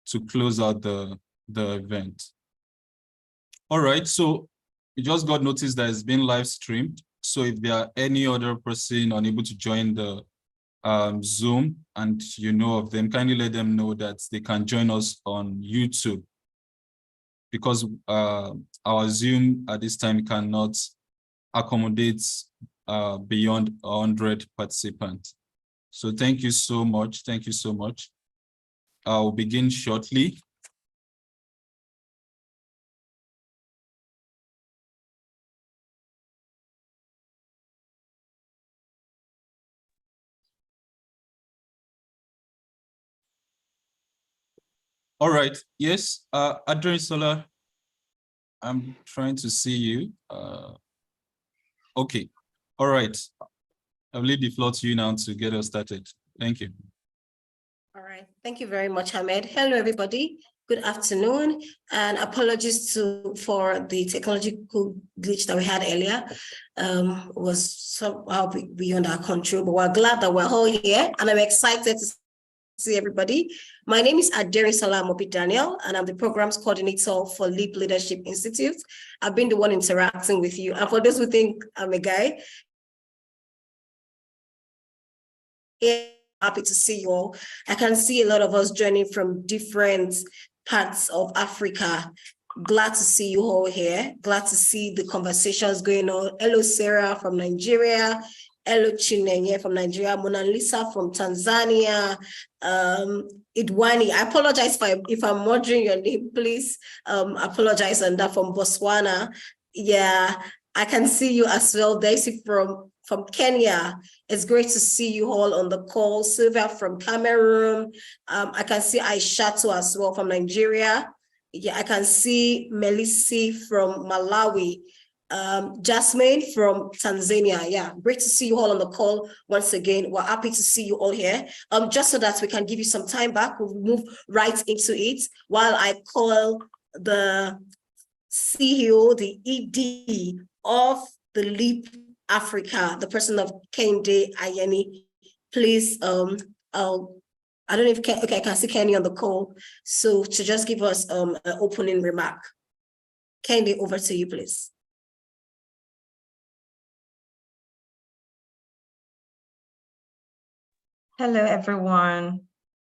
to close out the event. All right, so you just got notice that it's been live streamed. So if there are any other person unable to join the Zoom and you know of them, kindly let them know that they can join us on YouTube, because our Zoom at this time cannot accommodate beyond 100 participants. So thank you so much. Thank you so much. I'll begin shortly. All right. Yes, Adrisola, I'm trying to see you. Okay. All right. I'll leave the floor to you now to get us started. Thank you. All right. Thank you very much, Ahmed. Hello, everybody. Good afternoon, and apologies for the technological glitch that we had earlier. Was somehow beyond our control, but we're glad that we're all here, and I'm excited to see everybody. My name is Aderisola Mobi-Daniel, and I'm the programs coordinator for Leap Leadership Institute. I've been the one interacting with you, and for those who think I'm a guy, happy to see you all. I can see a lot of us joining from different parts of Africa. Glad to see you all here. Glad to see the conversations going on. Hello, Sarah from Nigeria. Hello, Chinenye from Nigeria. Mona Lisa from Tanzania. Idwani, I apologize if I'm murdering your name, please. Apologize on that, from Botswana. Yeah, I can see you as well. Daisy from Kenya. It's great to see you all on the call. Sylvia from Cameroon. I can see Aishatu as well from Nigeria. Yeah, I can see Melisi from Malawi. Jasmine from Tanzania. Yeah, great to see you all on the call once again. We're happy to see you all here. Just so that we can give you some time back, we'll move right into it while I call the CEO, the ED of the Leap Africa, the person of Kende Ayeni. Please, I don't know if okay, I can see Kenny on the call. So to just give us an opening remark. Kende, over to you, please. Hello, everyone.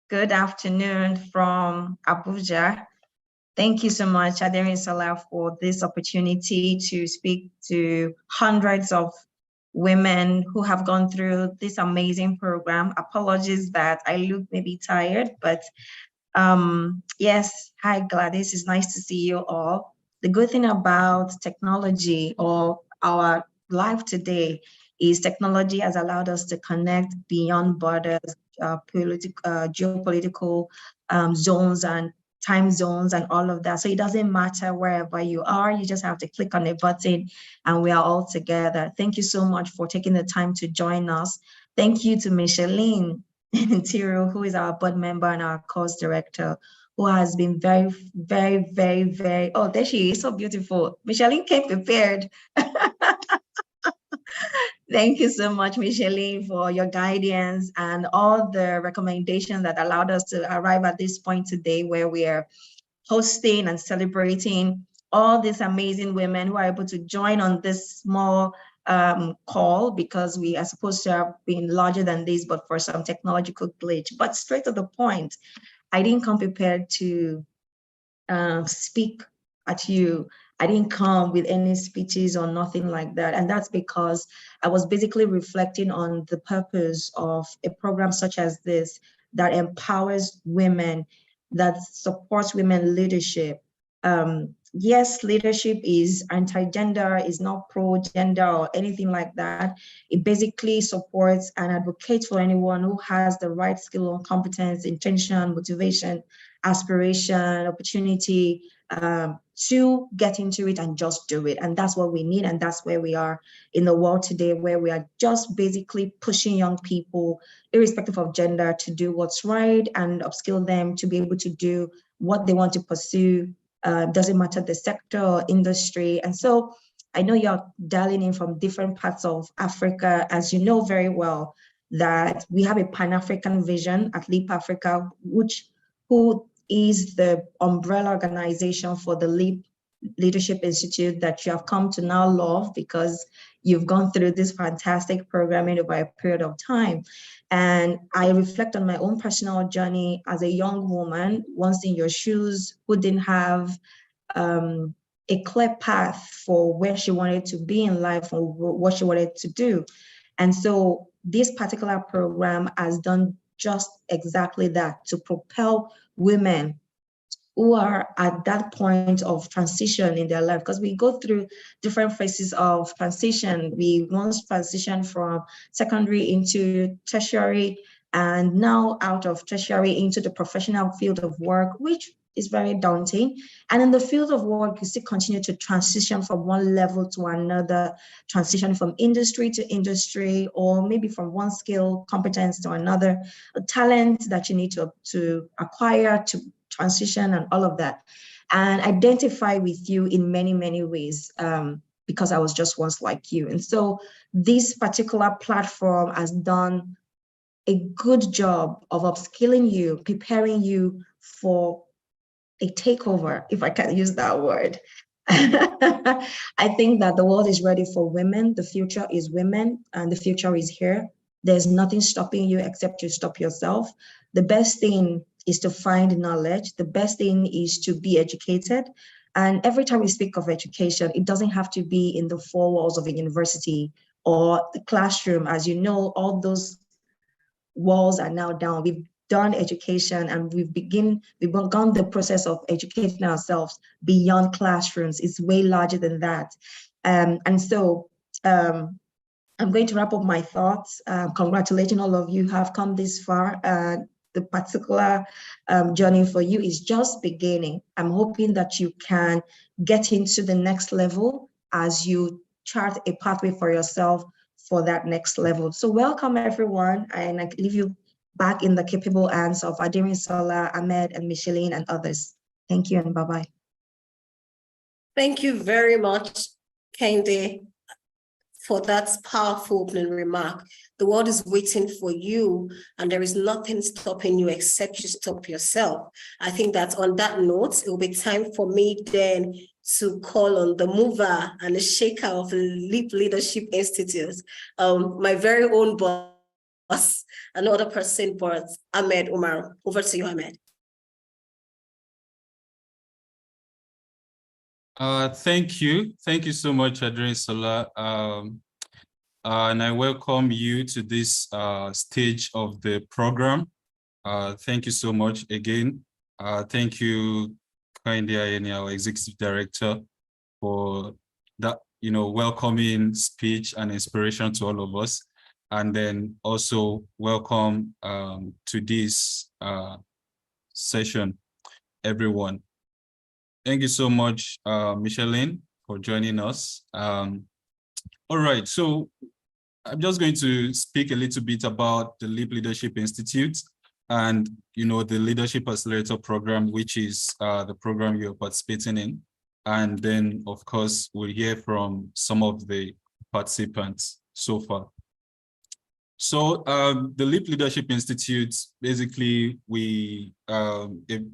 Good afternoon from Abuja. Thank you so much, Aderisola, for this opportunity to speak to hundreds of women who have gone through this amazing program. Apologies that I look maybe tired, but yes, hi Gladys, it's nice to see you all. The good thing about technology or our life today is technology has allowed us to connect beyond borders, geopolitical zones and time zones and all of that. So it doesn't matter wherever you are, you just have to click on a button and we are all together. Thank you so much for taking the time to join us. Thank you to Micheline Tiro, who is our board member and our course director, who has been very, oh, there she is, so beautiful. Micheline came prepared. Thank you so much, Micheline, for your guidance and all the recommendations that allowed us to arrive at this point today where we are hosting and celebrating all these amazing women who are able to join on this small call, because we are supposed to have been larger than this, but for some technological glitch. But straight to the point, I didn't come prepared to speak at you. I didn't come with any speeches or nothing like that. And that's because I was basically reflecting on the purpose of a program such as this that empowers women, that supports women leadership. Yes, leadership is anti-gender, is not pro-gender or anything like that. It basically supports and advocates for anyone who has the right skill or competence, intention, motivation, aspiration, opportunity, to get into it and just do it. And that's what we need. And that's where we are in the world today, where we are just basically pushing young people, irrespective of gender, to do what's right and upskill them to be able to do what they want to pursue. Doesn't matter the sector or industry. And so I know you're dialing in from different parts of Africa, as you know very well, that we have a Pan-African vision at Leap Africa, who is the umbrella organization for the LEAP Leadership Institute that you have come to now love because you've gone through this fantastic programming over a period of time. And I reflect on my own personal journey as a young woman, once in your shoes, who didn't have a clear path for where she wanted to be in life or what she wanted to do. And so this particular program has done just exactly that, to propel women who are at that point of transition in their life, because we go through different phases of transition. We once transitioned from secondary into tertiary, and now out of tertiary into the professional field of work, which is very daunting. And in the field of work, you still continue to transition from one level to another, transition from industry to industry, or maybe from one skill competence to another, a talent that you need to acquire to transition and all of that, and identify with you in many, many ways, because I was just once like you. And so this particular platform has done a good job of upskilling you, preparing you for a takeover, if I can use that word. I think that the world is ready for women. The future is women, and the future is here. There's nothing stopping you except you stop yourself. The best thing is to find knowledge. The best thing is to be educated. And every time we speak of education, it doesn't have to be in the four walls of a university or the classroom. As you know, all those walls are now down. We've done education, and we've begun the process of educating ourselves beyond classrooms. It's way larger than that. And so I'm going to wrap up my thoughts. Congratulating all of you who have come this far. The particular journey for you is just beginning. I'm hoping that you can get into the next level as you chart a pathway for yourself for that next level. So welcome everyone, and I leave you back in the capable hands of Aderinsola, Ahmed, and Micheline, and others. Thank you, and bye-bye. Thank you very much, Kende, for that powerful opening remark. The world is waiting for you, and there is nothing stopping you except you stop yourself. I think that on that note, it will be time for me then to call on the mover and the shaker of the LEAP Leadership Institute, my very own boss, another person, but Ahmed Umar. Over to you, Ahmed. Thank you. Thank you so much, Aderinsola. And I welcome you to this stage of the program. Thank you so much again. Thank you, Kende Ayeni, our Executive Director, for that, welcoming speech and inspiration to all of us. And then also welcome to this session, everyone. Thank you so much, Micheline, for joining us. All right, so I'm just going to speak a little bit about the LEAP Leadership Institute and, the Leadership Accelerator Program, which is the program you're participating in. And then, of course, we'll hear from some of the participants so far. So the LEAP Leadership Institute, basically, we a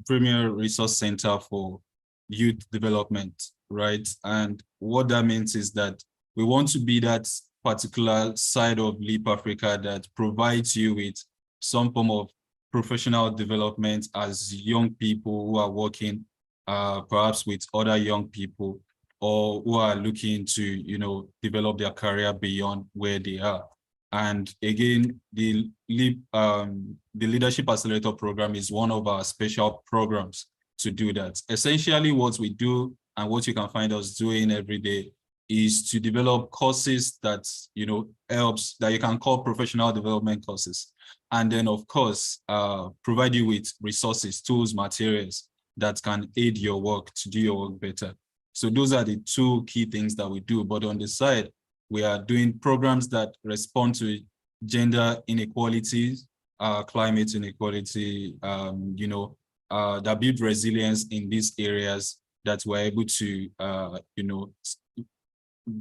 premier resource center for youth development, right? And what that means is that we want to be that particular side of LEAP Africa that provides you with some form of professional development as young people who are working perhaps with other young people, or who are looking to, develop their career beyond where they are. And again, the Leadership Accelerator Program is one of our special programs to do that. Essentially, what we do and what you can find us doing every day is to develop courses that, helps, that you can call professional development courses. And then, of course, provide you with resources, tools, materials that can aid your work to do your work better. So those are the two key things that we do. But on the side, we are doing programs that respond to gender inequalities, climate inequality, that build resilience in these areas that we're able to,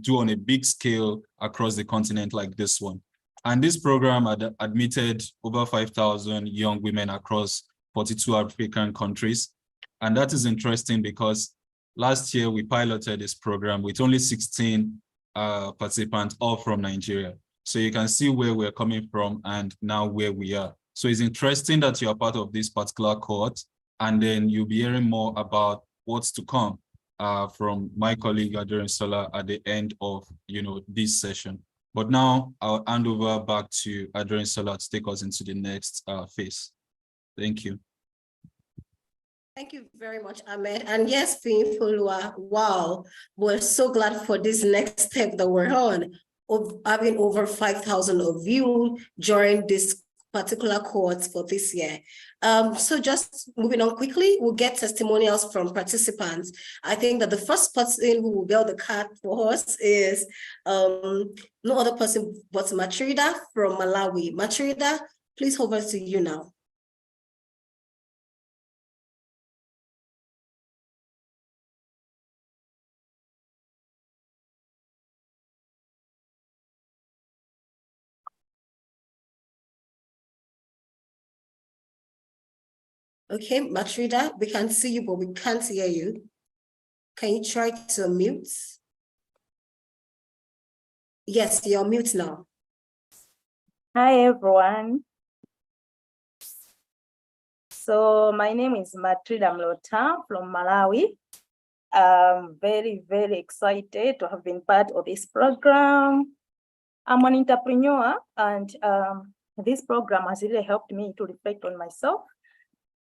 do on a big scale across the continent like this one. And this program had admitted over 5,000 young women across 42 African countries. And that is interesting because last year we piloted this program with only 16 participants, all from Nigeria. So you can see where we're coming from and now where we are. So it's interesting that you're part of this particular cohort, and then you'll be hearing more about what's to come from my colleague Aderinsola at the end of this session. But now I'll hand over back to Aderinsola to take us into the next phase. Thank you. Thank you very much, Ahmed. And yes, Fiyinfolua, wow, we're so glad for this next step that we're on, of having over 5,000 of you join this particular cohort for this year. So just moving on quickly, we'll get testimonials from participants. I think that the first person who will build the card for us is no other person but Matrida from Malawi. Matrida, please over to you now. Okay, Matrida, we can see you, but we can't hear you. Can you try to mute? Yes, you're mute now. Hi, everyone. So my name is Matrida Mlota from Malawi. I'm very, very excited to have been part of this program. I'm an entrepreneur, and this program has really helped me to reflect on myself.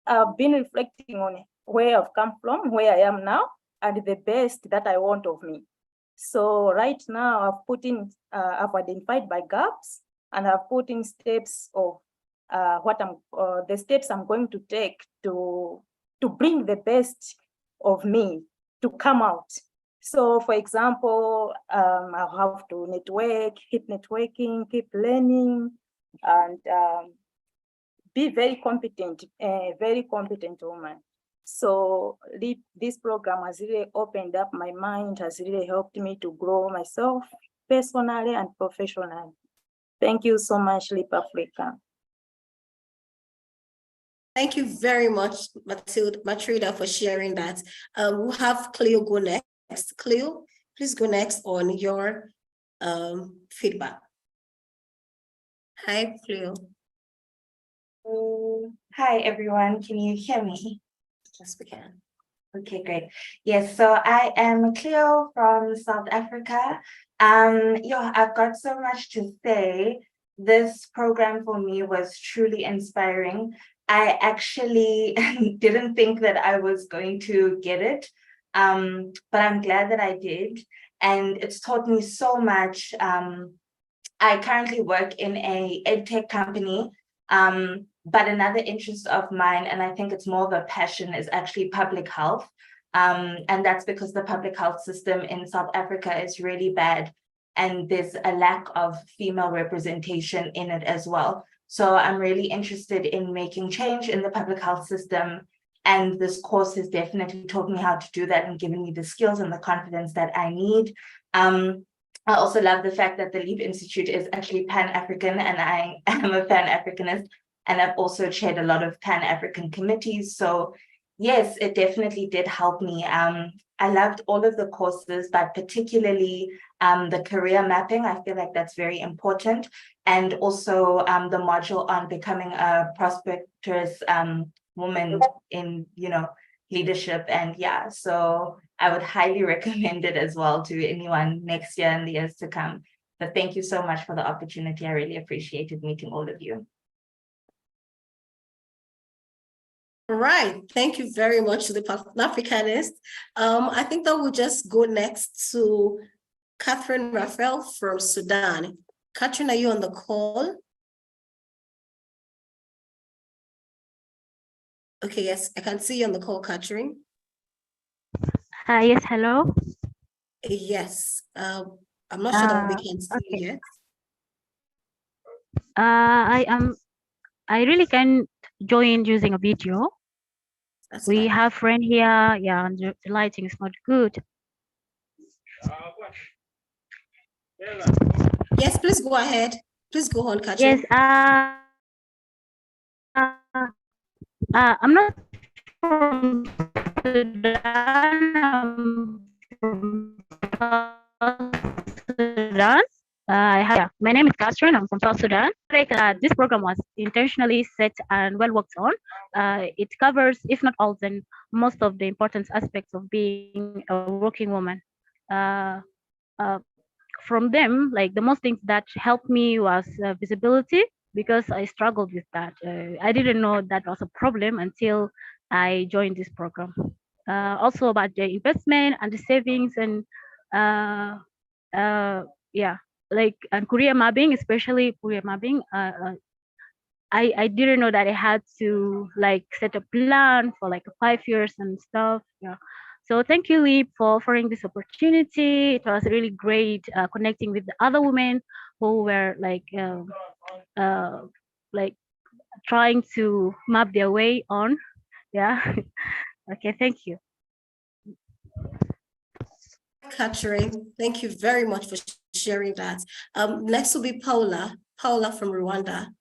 I've been reflecting on where I've come from, where I am now, and the best that I want of me. So right now I've identified my gaps, and I've put in steps of the steps I'm going to take to bring the best of me to come out. So for example, I'll have to network, keep networking, keep learning, and be very competent woman. So this program has really opened up my mind, has really helped me to grow myself personally and professionally. Thank you so much, Leap Africa. Thank you very much, Matrida, for sharing that. We'll have Cleo go next. Cleo, please go next on your feedback. Hi, Cleo. Hi, everyone. Can you hear me? Yes, we can. Okay, great. Yes, so I am Cleo from South Africa. I've got so much to say. This program for me was truly inspiring. I actually didn't think that I was going to get it, but I'm glad that I did. And it's taught me so much. I currently work in a edtech company, but another interest of mine, and I think it's more of a passion, is actually public health. And that's because the public health system in South Africa is really bad, and there's a lack of female representation in it as well. So I'm really interested in making change in the public health system. And this course has definitely taught me how to do that and given me the skills and the confidence that I need. I also love the fact that the Leap Institute is actually Pan-African, and I am a Pan-Africanist, and I've also chaired a lot of Pan-African committees. So yes, it definitely did help me. I loved all of the courses, but particularly the career mapping. I feel like that's very important. And also the module on becoming a prosperous woman in, leadership. And yeah, so I would highly recommend it as well to anyone next year and the years to come. But thank you so much for the opportunity. I really appreciated meeting all of you. All right, thank you very much to the Pan-Africanist. I think that we'll just go next to Catherine Raphael from Sudan. Catherine, are you on the call? Okay, yes, I can see you on the call, Catherine. Yes, hello. Yes, I'm not sure that we can see you yet. I really can join using a video. That's We fine. have friend here, yeah, and the lighting is not good. Yes, please go ahead. Please go on, Catherine. Yes, I'm not from Sudan. I'm from South Sudan. My name is Catherine. I'm from South Sudan. This program was intentionally set and well worked on. It covers, if not all, then most of the important aspects of being a working woman. Uh, uh, from them, like the most things that helped me was visibility because I struggled with that. I didn't know that was a problem until I joined this program. Also about the investment and the savings and uh, yeah, like and career mapping, especially career mapping. I didn't know that I had to like set a plan for like 5 years and stuff. Yeah. So thank you, Lee, for offering this opportunity. It was really great connecting with the other women who were uh, like trying to map their way on. Yeah. Okay. Thank you. Catherine, thank you very much for sharing that. Next will be Paula. Paula from Rwanda.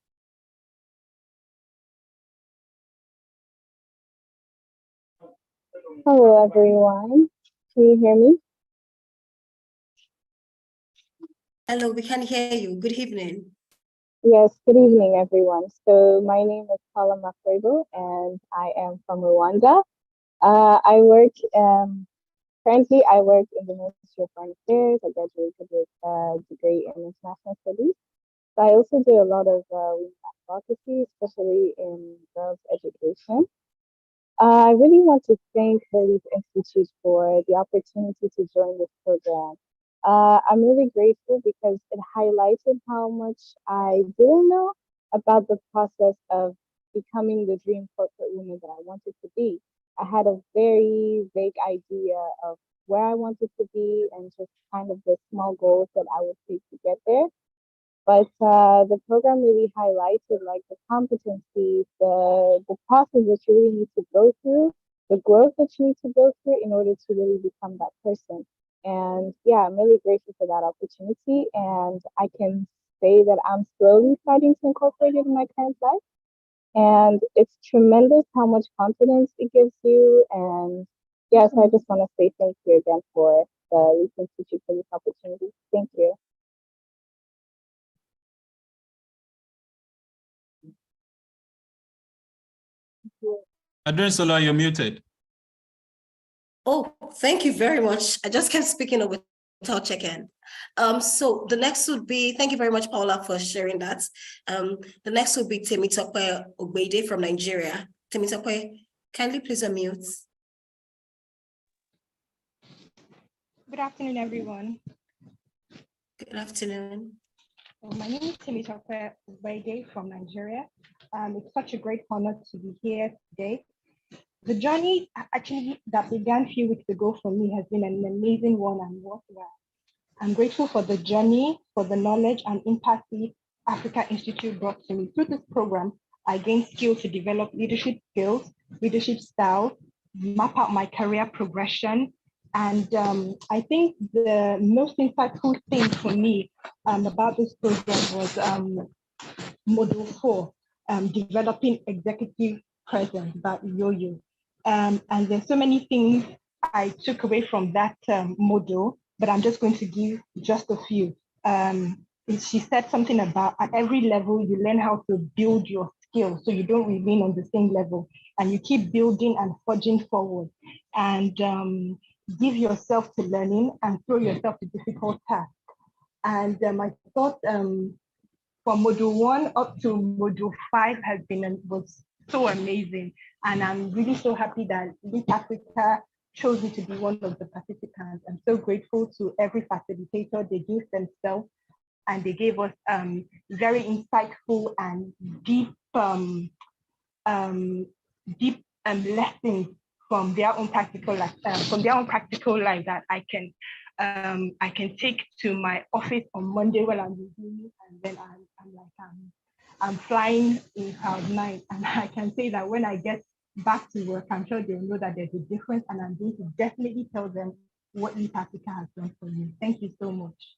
Hello, everyone. Can you hear me? Hello, we can hear you. Good evening. Yes, good evening, everyone. So my name is Paula Makwebo, and I am from Rwanda. Currently I work in the Ministry of Foreign Affairs. I graduated with a degree in international studies. So I also do a lot of women advocacy, especially in girls' education. I really want to thank the Leap Institute for the opportunity to join this program. I'm really grateful because it highlighted how much I didn't know about the process of becoming the dream corporate woman that I wanted to be. I had a very vague idea of where I wanted to be and just kind of the small goals that I would take to get there. But the program really highlighted like the competencies, the process that you really need to go through, the growth that you need to go through in order to really become that person. And yeah, I'm really grateful for that opportunity. And I can say that I'm slowly starting to incorporate it in my current life. And it's tremendous how much confidence it gives you. And yes, I just want to say thank you again for the Leap Institute for this opportunity. Thank you. Adrensola, you're muted. Oh, thank you very much. I just kept speaking over without checking. So the next would be, thank you very much, Paula, for sharing that. The next would be Temitope Ogbede from Nigeria. Temitope, kindly please unmute. Good afternoon, everyone. Good afternoon. My name is Temitope Ogbede from Nigeria. It's such a great honor to be here today. The journey actually that began a few weeks ago for me has been an amazing one and worthwhile. I'm grateful for the journey, for the knowledge and impact Leap Africa Institute brought to me. Through this program, I gained skills to develop leadership skills, leadership style, map out my career progression. And I think the most insightful thing for me about this program was Module 4, Developing Executive Presence by Yo-Yo. And there's so many things I took away from that module, but I'm just going to give just a few. She said something about at every level, you learn how to build your skills so you don't remain on the same level and you keep building and forging forward and give yourself to learning and throw yourself to difficult tasks. And I thought from module 1 up to module 5 was so amazing. And I'm really so happy that Leap Africa chose me to be one of the participants. I'm so grateful to every facilitator. They gave themselves and they gave us very insightful and deep lessons from their own practical life, that I can take to my office on Monday when I'm reviewing, and then I'm flying in cloud 9, and I can say that when I get back to work, I'm sure they'll know that there's a difference, and I'm going to definitely tell them what Leap Africa has done for me. Thank you so much.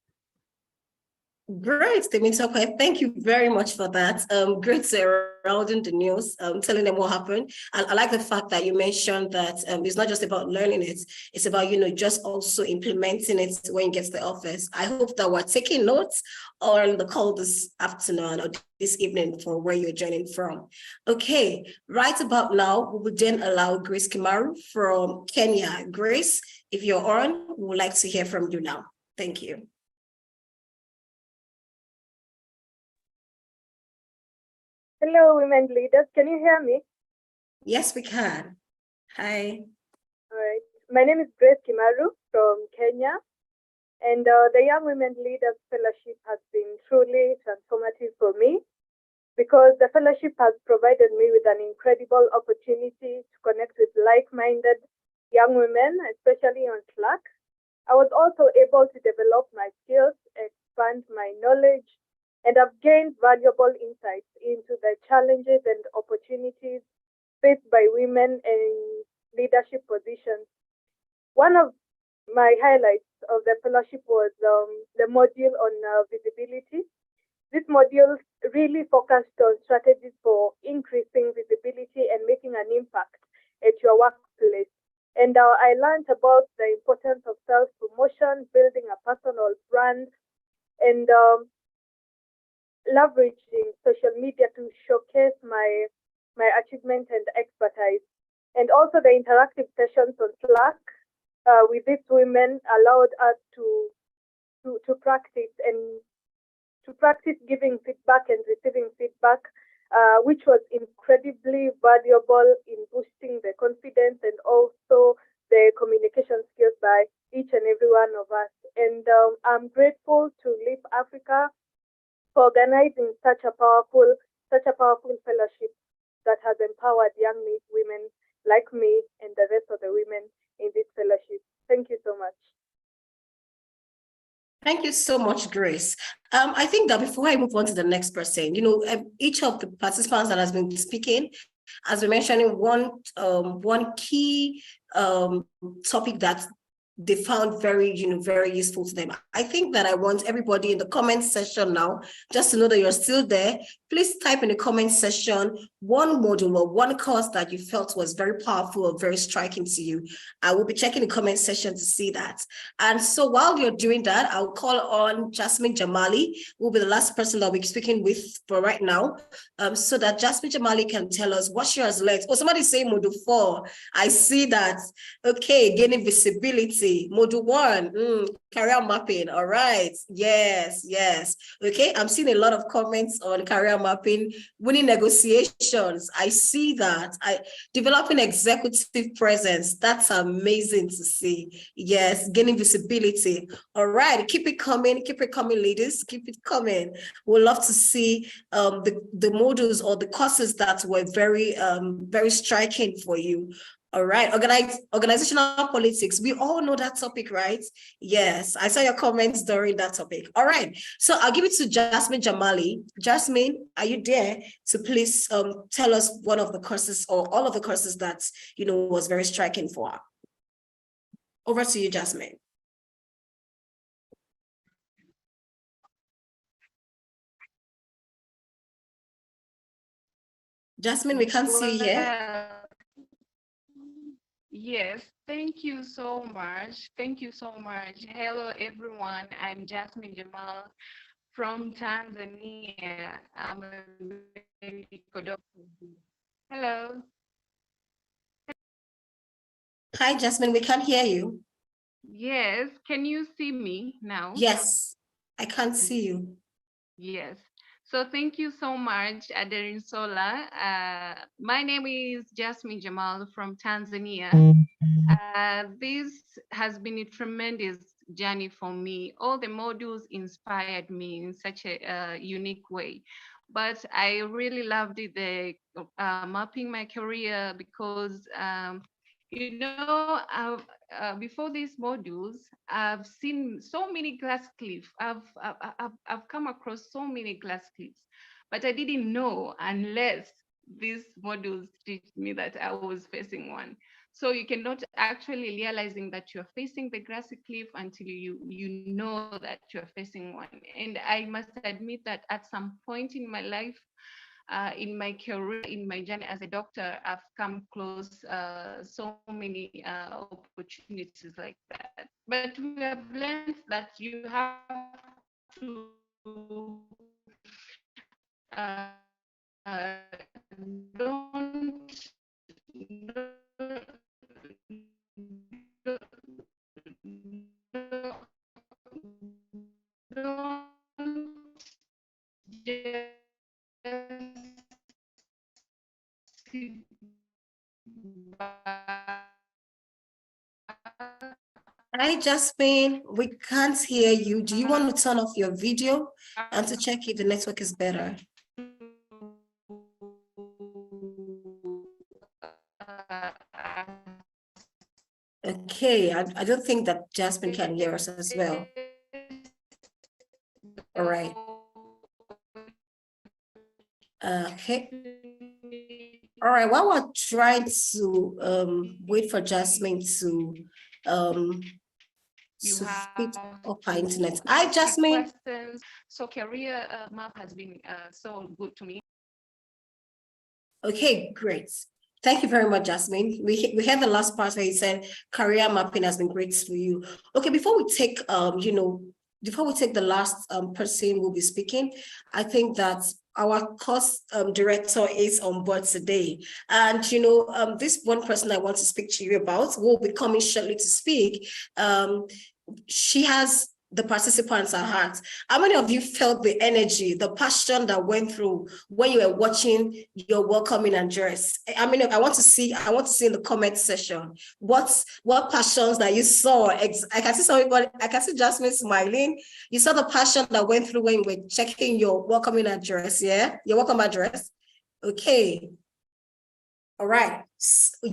Great, Temitope. Thank you very much for that. Great heralding the news, telling them what happened. And I like the fact that you mentioned that it's not just about learning it, it's about, just also implementing it when you get to the office. I hope that we're taking notes on the call this afternoon or this evening for where you're joining from. Okay, right about now, we will then allow Grace Kimaru from Kenya. Grace, if you're on, we would like to hear from you now. Thank you. Hello, women leaders. Can you hear me? Yes, we can. Hi. All right. My name is Grace Kimaru from Kenya. And the Young Women Leaders Fellowship has been truly transformative for me because the fellowship has provided me with an incredible opportunity to connect with like-minded young women, especially on Slack. I was also able to develop my skills, expand my knowledge, and I've gained valuable insights into the challenges and opportunities faced by women in leadership positions. One of my highlights of the fellowship was the module on visibility. This module really focused on strategies for increasing visibility and making an impact at your workplace. And I learned about the importance of self-promotion, building a personal brand, and leveraging social media to showcase my achievements and expertise. And also the interactive sessions on Slack with these women allowed us to practice giving feedback and receiving feedback, which was incredibly valuable in boosting the confidence and also the communication skills by each and every one of us. And I'm grateful to Leap Africa for organizing such a powerful fellowship that has empowered young women like me and the rest of the women in this fellowship. Thank you so much. Thank you so much, Grace. I think that before I move on to the next person, each of the participants that has been speaking has been mentioning one key topic that they found very useful to them. I think that I want everybody in the comment section now, just to know that you're still there. Please type in the comment section one module or one course that you felt was very powerful or very striking to you. I will be checking the comment section to see that. And so while you're doing that, I'll call on Jasmine Jamali, who will be the last person that we're speaking with for right now, so that Jasmine Jamali can tell us what she has learned. Oh, somebody say module 4. I see that. Okay, gaining visibility. Module 1, career mapping. All right. Yes. Okay, I'm seeing a lot of comments on career mapping, winning negotiations. I see that. Developing executive presence. That's amazing to see. Yes, gaining visibility. All right, keep it coming, ladies. Keep it coming. We'd love to see the modules or the courses that were very striking for you. All right, organizational politics. We all know that topic, right? Yes, I saw your comments during that topic. All right, so I'll give it to Jasmine Jamali. Jasmine, are you there to please tell us one of the courses or all of the courses that was very striking for her? Over to you, Jasmine. Jasmine, we can't see you here. Yes, thank you so much. Thank you so much. Hello, everyone. I'm Jasmine Jamal from Tanzania. I'm a medical doctor. Hello. Hi, Jasmine, we can't hear you. Yes, can you see me now? Yes, I can't see you. Yes. So thank you so much, Aderinsola. My name is Jasmine Jamal from Tanzania. This has been a tremendous journey for me. All the modules inspired me in such a unique way. But I really loved it, the mapping my career, because before these modules, I've seen so many glass cliffs. I've come across so many glass cliffs, but I didn't know unless these modules teach me that I was facing one. So you cannot actually realizing that you're facing the grassy cliff until you know that you're facing one. And I must admit that at some point in my life, in my career, in my journey as a doctor, I've come close so many opportunities like that. But we have learned that you have to don't Hi, Jasmine. We can't hear you. Do you want to turn off your video and to check if the network is better? Okay, I don't think that Jasmine can hear us as well. All right. Okay. All right, while we're trying to wait for Jasmine to fit up our internet. Hi, Jasmine. Questions. So career map has been so good to me. Okay, great. Thank you very much, Jasmine. We had the last part where you said career mapping has been great for you. Okay, before we take before we take the last person who will be speaking, I think that our course director is on board today. And this one person I want to speak to you about will be coming shortly to speak. She has the participants at heart. How many of you felt the energy, the passion that went through when you were watching your welcoming address? I mean, I want to see in the comment section what passions that you saw. I can see somebody, I can see Jasmine smiling. You saw the passion that went through when you were checking your welcoming address, yeah? Your welcome address. Okay. All right.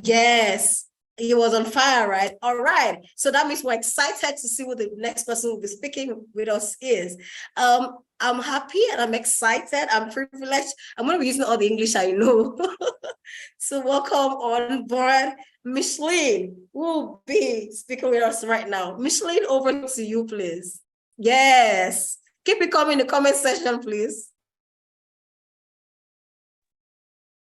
Yes. He was on fire, right? All right. So that means we're excited to see what the next person will be speaking with us is. I'm happy and I'm excited. I'm privileged. I'm going to be using all the English I know. So welcome on board Micheline, who will be speaking with us right now. Micheline, over to you, please. Yes. Keep it coming in the comment section, please.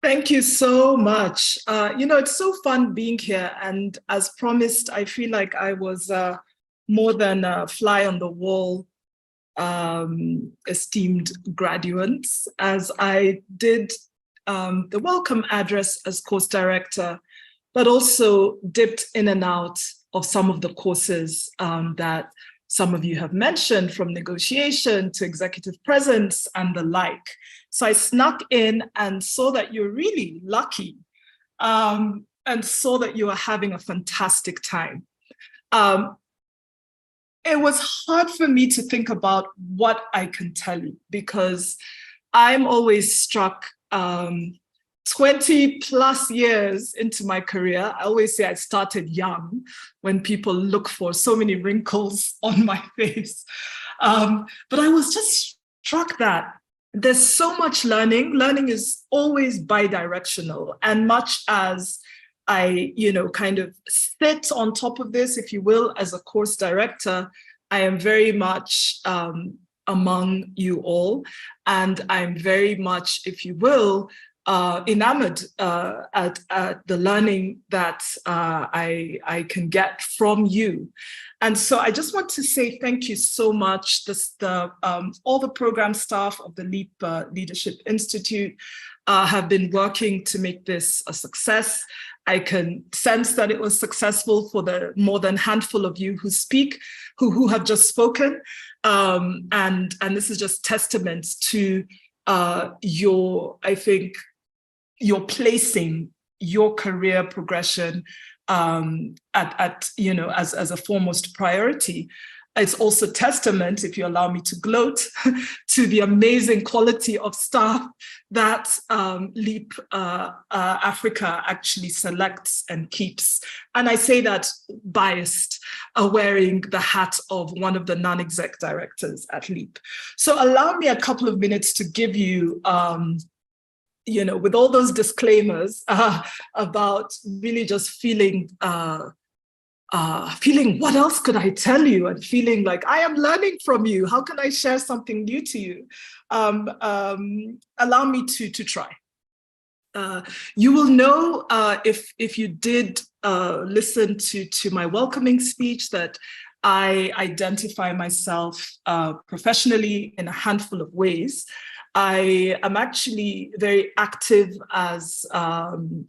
Thank you so much. It's so fun being here. And as promised, I feel like I was more than a fly on the wall, esteemed graduates, as I did the welcome address as course director, but also dipped in and out of some of the courses that some of you have mentioned, from negotiation to executive presence and the like. So I snuck in and saw that you're really lucky and saw that you are having a fantastic time. It was hard for me to think about what I can tell you, because I'm always struck 20 plus years into my career. I always say I started young, when people look for so many wrinkles on my face. But I was just struck that there's so much learning. Learning is always bi-directional. And much as I, kind of sit on top of this, if you will, as a course director, I am very much among you all. And I'm very much, if you will, enamored at the learning that I can get from you. And so I just want to say thank you so much. All the program staff of the LEAP Leadership Institute have been working to make this a success. I can sense that it was successful for the more than handful of you who have just spoken. And this is just testament to you're placing your career progression as a foremost priority. It's also testament, if you allow me to gloat, to the amazing quality of staff that LEAP Africa actually selects and keeps. And I say that biased, wearing the hat of one of the non-exec directors at LEAP. So allow me a couple of minutes to give you with all those disclaimers about really just feeling what else could I tell you, and feeling like I am learning from you. How can I share something new to you? Allow me to try. You will know if you did listen to my welcoming speech that I identify myself professionally in a handful of ways. I am actually very active as an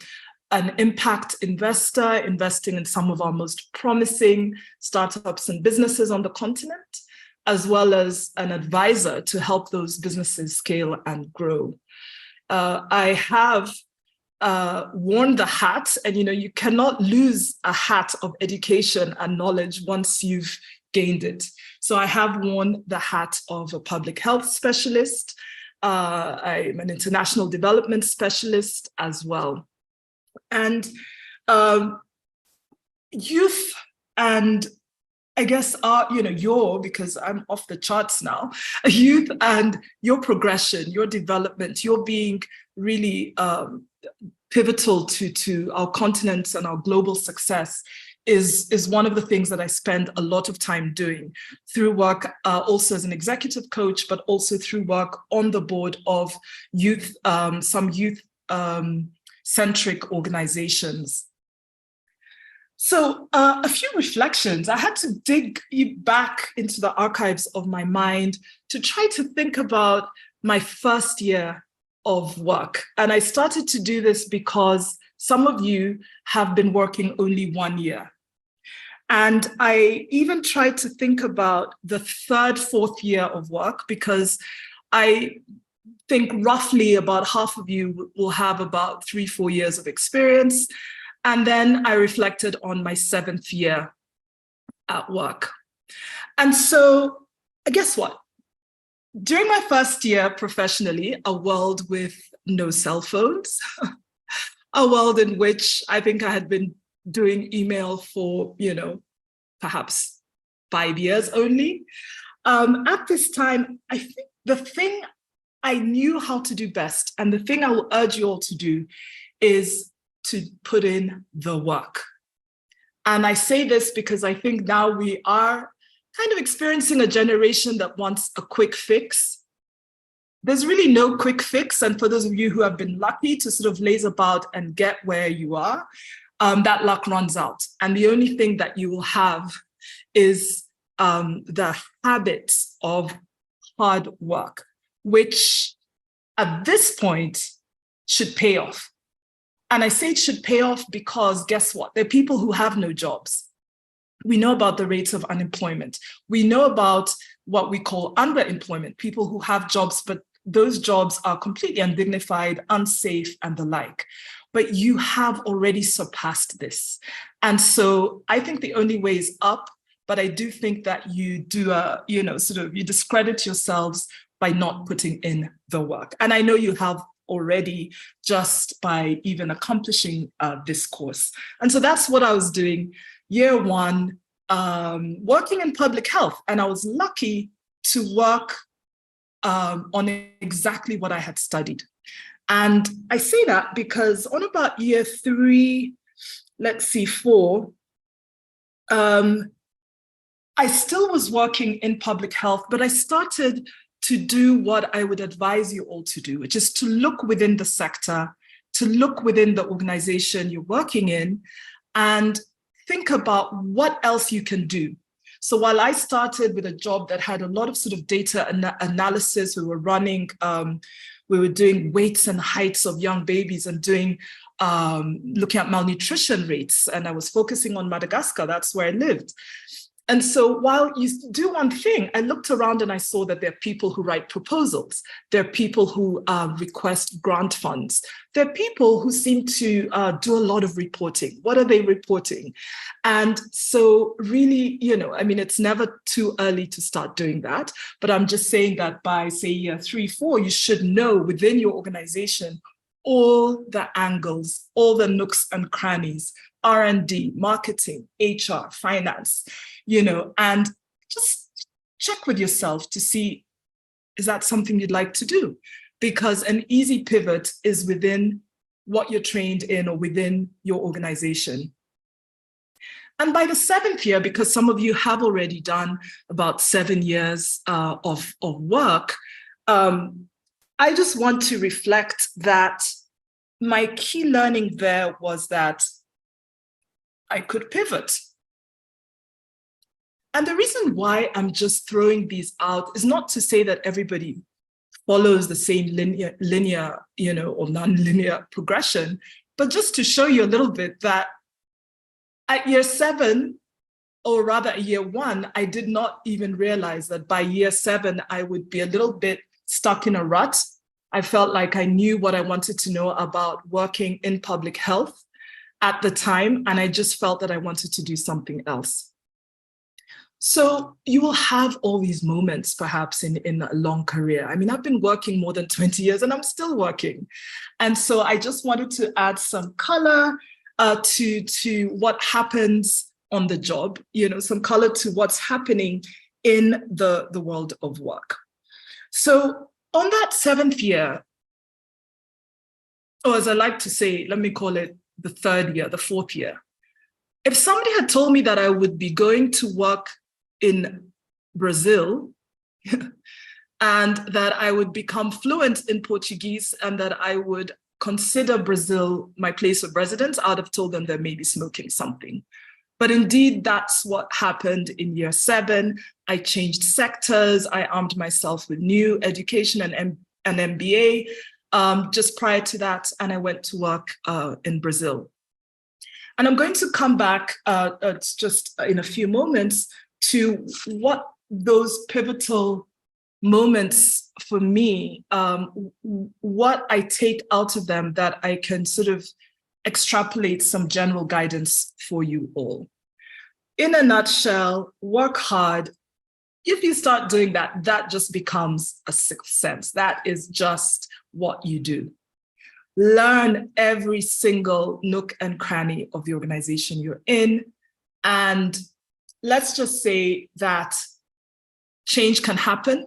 impact investor, investing in some of our most promising startups and businesses on the continent, as well as an advisor to help those businesses scale and grow. I have worn the hat, and you cannot lose a hat of education and knowledge once you've gained it. So I have worn the hat of a public health specialist. I'm an international development specialist as well. And youth, and I guess because I'm off the charts now, youth and your progression, your development, your being really pivotal to our continent and our global success is one of the things that I spend a lot of time doing through work, also as an executive coach, but also through work on the board of youth, some youth centric organizations. So a few reflections. I had to dig back into the archives of my mind to try to think about my first year of work. And I started to do this because some of you have been working only 1 year. And I even tried to think about the third, fourth year of work, because I think roughly about half of you will have about 3-4 years of experience. And then I reflected on my 7th year at work. And so guess what? During my first year professionally, a world with no cell phones, a world in which I think I had been doing email for, perhaps 5 years only. At this time, I think the thing I knew how to do best, and the thing I will urge you all to do, is to put in the work. And I say this because I think now we are kind of experiencing a generation that wants a quick fix. There's really no quick fix. And for those of you who have been lucky to sort of laze about and get where you are, that luck runs out. And the only thing that you will have is the habits of hard work, which at this point should pay off. And I say it should pay off because guess what? There are people who have no jobs. We know about the rates of unemployment. We know about what we call underemployment, people who have jobs, but those jobs are completely undignified, unsafe, and the like. But you have already surpassed this. And so I think the only way is up, but I do think that you do, you discredit yourselves by not putting in the work. And I know you have already, just by even accomplishing this course. And so that's what I was doing year one, working in public health. And I was lucky to work on exactly what I had studied. And I say that because on about year 3, 4, I still was working in public health, but I started to do what I would advise you all to do, which is to look within the sector, to look within the organization you're working in, and think about what else you can do. So while I started with a job that had a lot of sort of data analysis, we were doing weights and heights of young babies and doing looking at malnutrition rates, and I was focusing on Madagascar. That's where I lived. And so while you do one thing, I looked around and I saw that there are people who write proposals. There are people who request grant funds. There are people who seem to do a lot of reporting. What are they reporting? And so really, it's never too early to start doing that. But I'm just saying that by, say, year 3, 4, you should know within your organization all the angles, all the nooks and crannies, R&D, marketing, HR, finance, and just check with yourself to see, is that something you'd like to do? because an easy pivot is within what you're trained in or within your organization. And by the 7th year, because some of you have already done about 7 years of work, I just want to reflect that my key learning there was that I could pivot. And the reason why I'm just throwing these out is not to say that everybody follows the same linear, or non-linear progression, but just to show you a little bit that at year 7, or rather at year 1, I did not even realize that by year 7, I would be a little bit stuck in a rut. I felt like I knew what I wanted to know about working in public health at the time, and I just felt that I wanted to do something else. So you will have all these moments perhaps in a long career. I mean, I've been working more than 20 years and I'm still working. And so I just wanted to add some color to what happens on the job, some color to what's happening in the world of work. So on that 7th year, or as I like to say, let me call it the 3rd year, the 4th year, if somebody had told me that I would be going to work in Brazil and that I would become fluent in Portuguese and that I would consider Brazil my place of residence, I would have told them they may be smoking something. But indeed, that's what happened in year 7. I changed sectors. I armed myself with new education and an MBA just prior to that, and I went to work in Brazil. And I'm going to come back just in a few moments to what those pivotal moments for me, what I take out of them that I can sort of extrapolate some general guidance for you all. In a nutshell, work hard. If you start doing that, that just becomes a sixth sense. That is just what you do. Learn every single nook and cranny of the organization you're in. And let's just say that change can happen.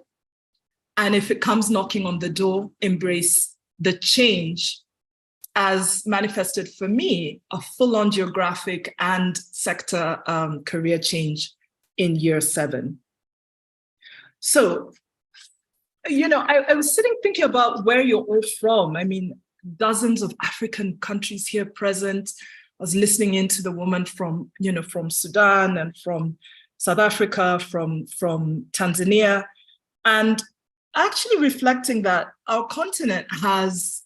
And if it comes knocking on the door, embrace the change as manifested for me, a full-on geographic and sector career change in year 7. So, I was sitting thinking about where you're all from. I mean, dozens of African countries here present. I was listening into the woman from Sudan and from South Africa, from Tanzania, and actually reflecting that our continent has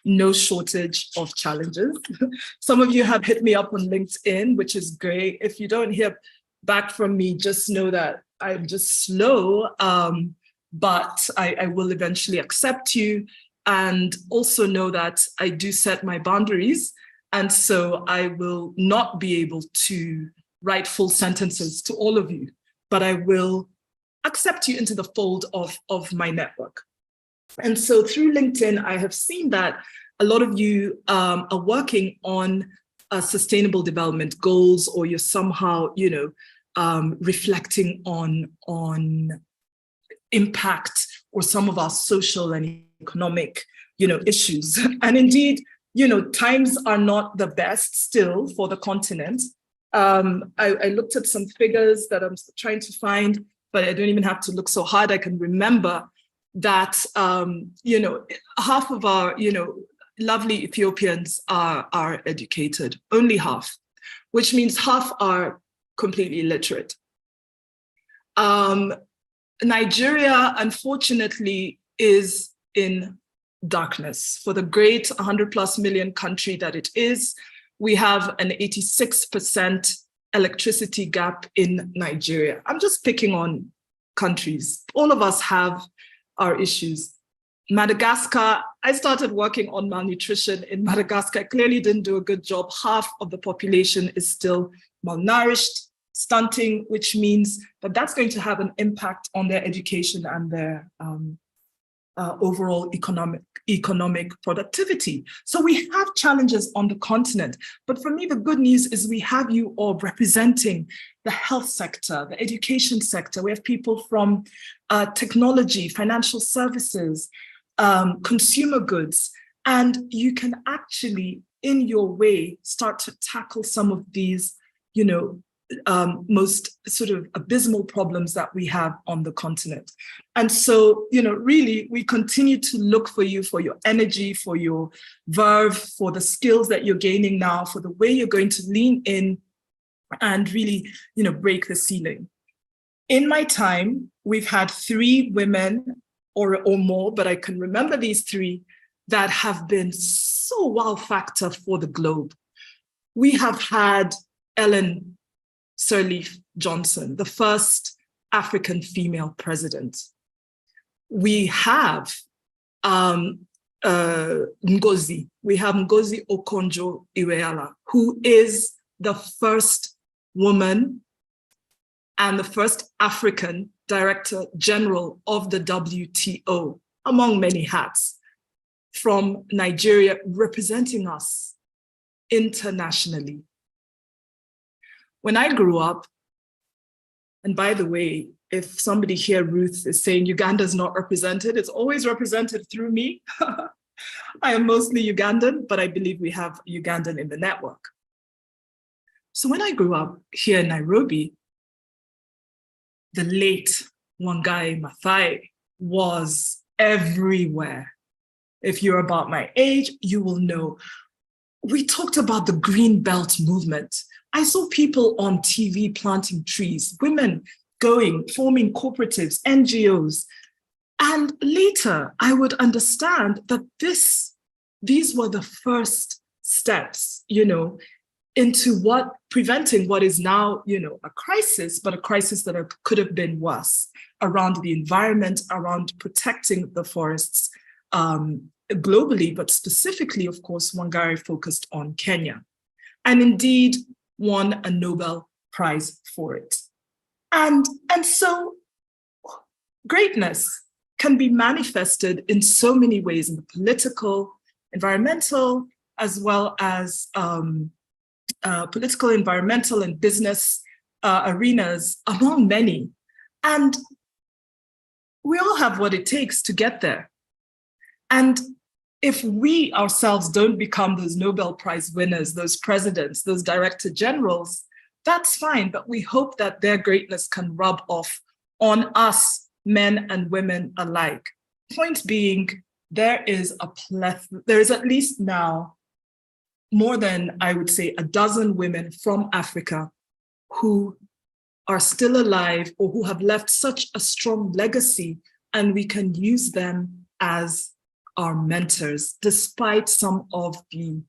no shortage of challenges. Some of you have hit me up on LinkedIn, which is great. If you don't hear back from me, just know that I'm just slow, but I will eventually accept you. And also know that I do set my boundaries. And so I will not be able to write full sentences to all of you, but I will accept you into the fold of my network. And so through LinkedIn, I have seen that a lot of you are working on sustainable development goals, or you're somehow, reflecting on impact or some of our social and economic, issues. And indeed, times are not the best still for the continent. I looked at some figures that I'm trying to find, but I don't even have to look so hard. I can remember that, half of our, lovely Ethiopians are educated, only half, which means half are completely illiterate. Nigeria, unfortunately, is in darkness. For the great 100+ million country that it is, we have an 86% electricity gap in Nigeria. I'm just picking on countries. All of us have our issues. Madagascar, I started working on malnutrition in Madagascar. I clearly didn't do a good job. Half of the population is still malnourished, stunting, which means that that's going to have an impact on their education and their overall economic productivity. So we have challenges on the continent, but for me, the good news is we have you all representing the health sector, the education sector. We have people from technology, financial services, consumer goods, and you can actually, in your way, start to tackle some of these, most sort of abysmal problems that we have on the continent. And so, really, we continue to look for you, for your energy, for your verve, for the skills that you're gaining now, for the way you're going to lean in and really, break the ceiling. In my time, we've had 3 women or more, but I can remember these 3 that have been so wow factor for the globe. We have had Ellen Sirleaf Johnson, the first African female president. We have Ngozi. We have Ngozi Okonjo-Iweala, who is the first woman and the first African Director General of the WTO, among many hats, from Nigeria, representing us internationally. When I grew up, and by the way, if somebody here, Ruth, is saying Uganda is not represented, it's always represented through me. I am mostly Ugandan, but I believe we have Ugandan in the network. So when I grew up here in Nairobi, the late Wangari Maathai was everywhere. If you're about my age, you will know. We talked about the Green Belt movement. I saw people on TV planting trees, women going, forming cooperatives, NGOs. And later, I would understand that these were the first steps, into preventing what is now, a crisis, but a crisis that could have been worse around the environment, around protecting the forests globally, but specifically, of course, Wangari focused on Kenya, and indeed won a Nobel Prize for it. And so greatness can be manifested in so many ways, in the political, environmental, as well as political, environmental, and business arenas, among many. And we all have what it takes to get there. And if we ourselves don't become those Nobel Prize winners, those presidents, those director generals, that's fine, but we hope that their greatness can rub off on us, men and women alike. Point being, there is at least now more than, I would say, a dozen women from Africa who are still alive or who have left such a strong legacy, and we can use them as our mentors, despite some of the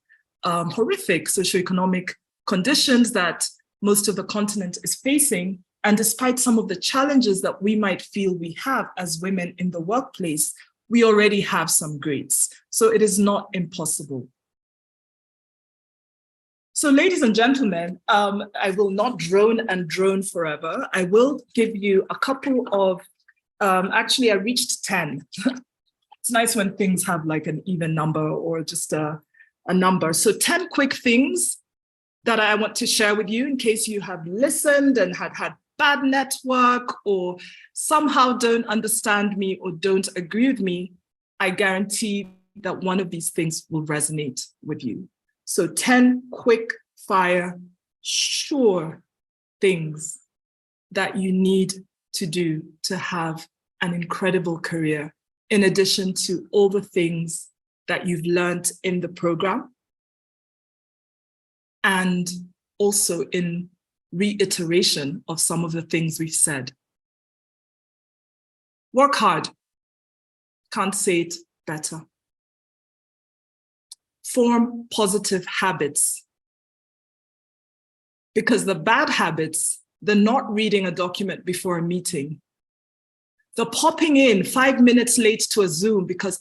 horrific socioeconomic conditions that most of the continent is facing, and despite some of the challenges that we might feel we have as women in the workplace, we already have some greats. So it is not impossible. So ladies and gentlemen, I will not drone forever. I will give you a couple of, actually I reached 10. It's nice when things have like an even number or just a number. So 10 quick things that I want to share with you in case you have listened and had bad network or somehow don't understand me or don't agree with me. I guarantee that one of these things will resonate with you. So 10 quick fire, sure things that you need to do to have an incredible career, in addition to all the things that you've learned in the program, and also in reiteration of some of the things we've said. Work hard. Can't say it better. Form positive habits. Because the bad habits, the not reading a document before a meeting, the popping in 5 minutes late to a Zoom because,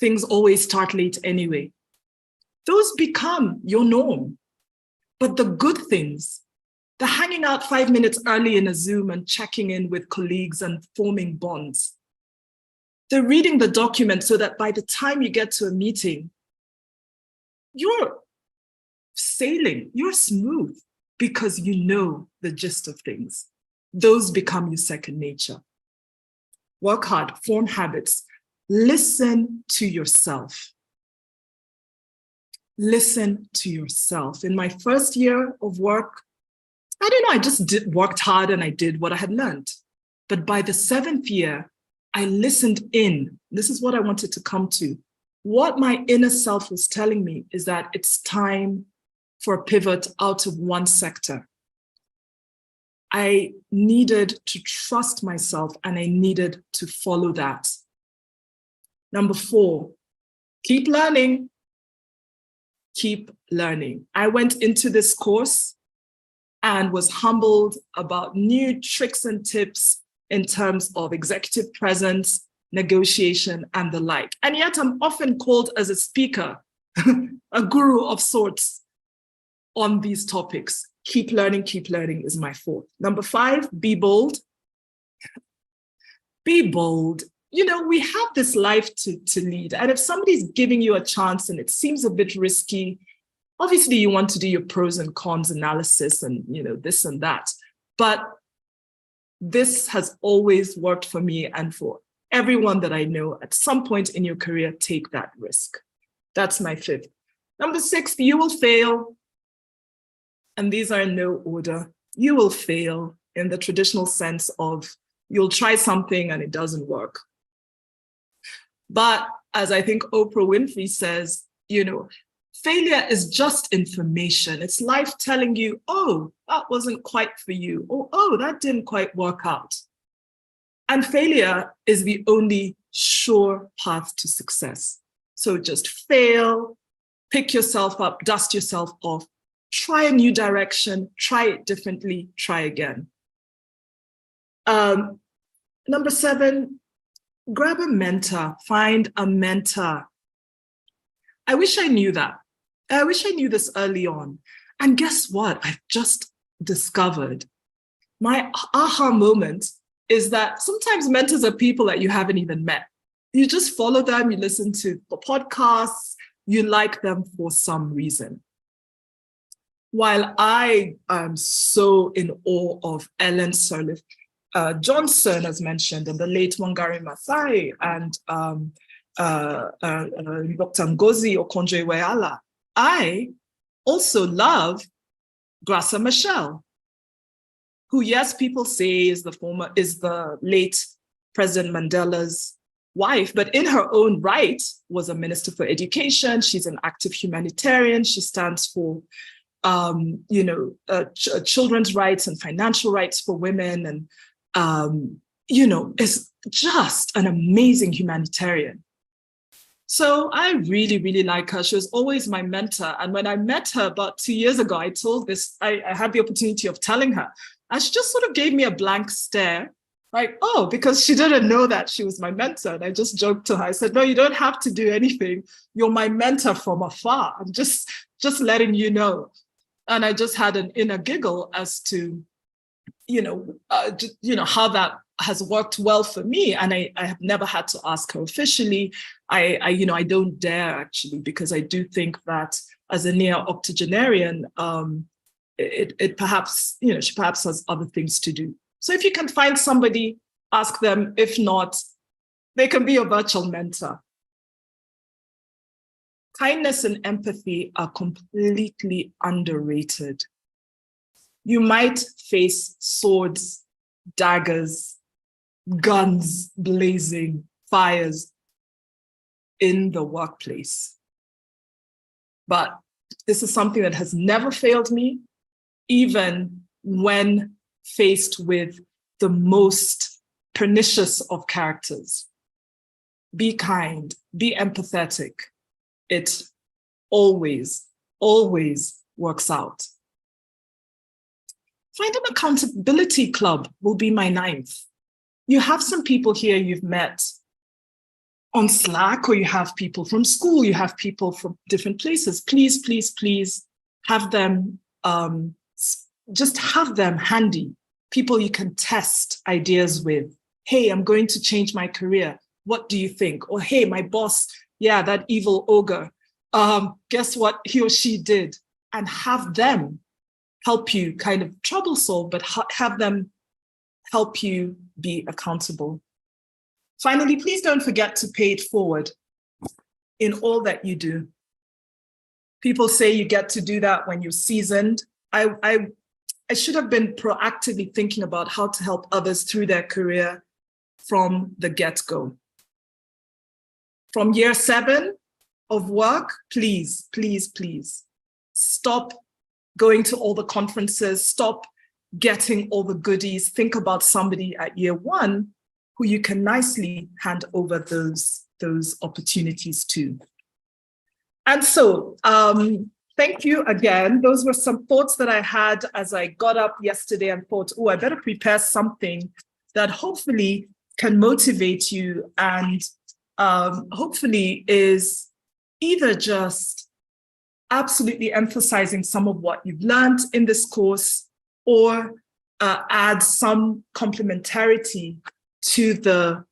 things always start late anyway. Those become your norm. But the good things, the hanging out 5 minutes early in a Zoom and checking in with colleagues and forming bonds, the reading the document so that by the time you get to a meeting, you're sailing, you're smooth because you know the gist of things. Those become your second nature. Work hard, form habits, listen to yourself. Listen to yourself. In my first year of work, I don't know, I just worked hard and I did what I had learned. But by the 7th year, I listened in. This is what I wanted to come to. What my inner self was telling me is that it's time for a pivot out of one sector. I needed to trust myself and I needed to follow that. Number 4, keep learning. Keep learning. I went into this course and was humbled about new tricks and tips in terms of executive presence, negotiation, and the like. And yet I'm often called as a speaker, a guru of sorts on these topics. Keep learning is my 4th. Number 5, be bold. Be bold. You know, we have this life to lead. And if somebody's giving you a chance and it seems a bit risky, obviously you want to do your pros and cons analysis and, you know, this and that. But this has always worked for me and for everyone that I know. At some point in your career, take that risk. That's my 5th. Number 6, you will fail. And these are in no order. You will fail in the traditional sense of you'll try something and it doesn't work. But as I think Oprah Winfrey says, you know, failure is just information. It's life telling you, oh, that wasn't quite for you, or oh, that didn't quite work out. And failure is the only sure path to success. So just fail, pick yourself up, dust yourself off, try a new direction, try it differently, try again. Number 7, grab a mentor, find a mentor. I wish I knew that. I wish I knew this early on. And guess what? I've just discovered. My aha moment is that sometimes mentors are people that you haven't even met. You just follow them, you listen to the podcasts, you like them for some reason. While I am so in awe of Ellen Sirleaf Johnson, as mentioned, and the late Wangari Maathai, and Dr. Ngozi Okonjo-Iweala, I also love Graça Machel, who, yes, people say is the late President Mandela's wife, but in her own right was a minister for education. She's an active humanitarian. She stands for children's rights and financial rights for women, and is just an amazing humanitarian. So I really, really like her. She was always my mentor. And when I met her about 2 years ago, I had the opportunity of telling her, and she just sort of gave me a blank stare, like, oh, because she didn't know that she was my mentor. And I just joked to her. I said, no, you don't have to do anything. You're my mentor from afar. I'm just letting you know. And I just had an inner giggle as to, how that has worked well for me. And I have never had to ask her officially. I don't dare actually, because I do think that as a near octogenarian, it perhaps, she perhaps has other things to do. So if you can find somebody, ask them. If not, they can be a virtual mentor. Kindness and empathy are completely underrated. You might face swords, daggers, guns blazing, fires in the workplace. But this is something that has never failed me, even when faced with the most pernicious of characters. Be kind, be empathetic. It always, always works out. Find an accountability club will be my 9th. You have some people here you've met on Slack, or you have people from school, you have people from different places. Please, please, please have them, just have them handy. People you can test ideas with. Hey, I'm going to change my career. What do you think? Or hey, my boss, yeah, that evil ogre. Guess what he or she did? And have them help you kind of trouble solve, but have them help you be accountable. Finally, please don't forget to pay it forward in all that you do. People say you get to do that when you're seasoned. I should have been proactively thinking about how to help others through their career from the get-go. From year 7 of work, please, please, please, stop going to all the conferences, stop getting all the goodies. Think about somebody at year 1 who you can nicely hand over those opportunities to. And so, thank you again. Those were some thoughts that I had as I got up yesterday and thought, oh, I better prepare something that hopefully can motivate you and hopefully is either just absolutely emphasizing some of what you've learned in this course or add some complementarity to the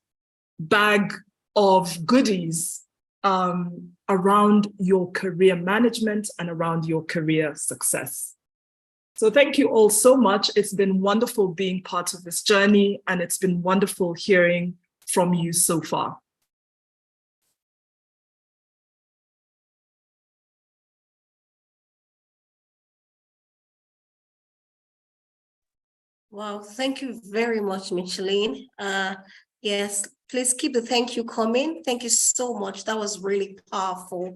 bag of goodies around your career management and around your career success. So thank you all so much. It's been wonderful being part of this journey, and it's been wonderful hearing from you so far. Wow, thank you very much, Micheline. Yes, please keep the thank you coming. Thank you so much. That was really powerful.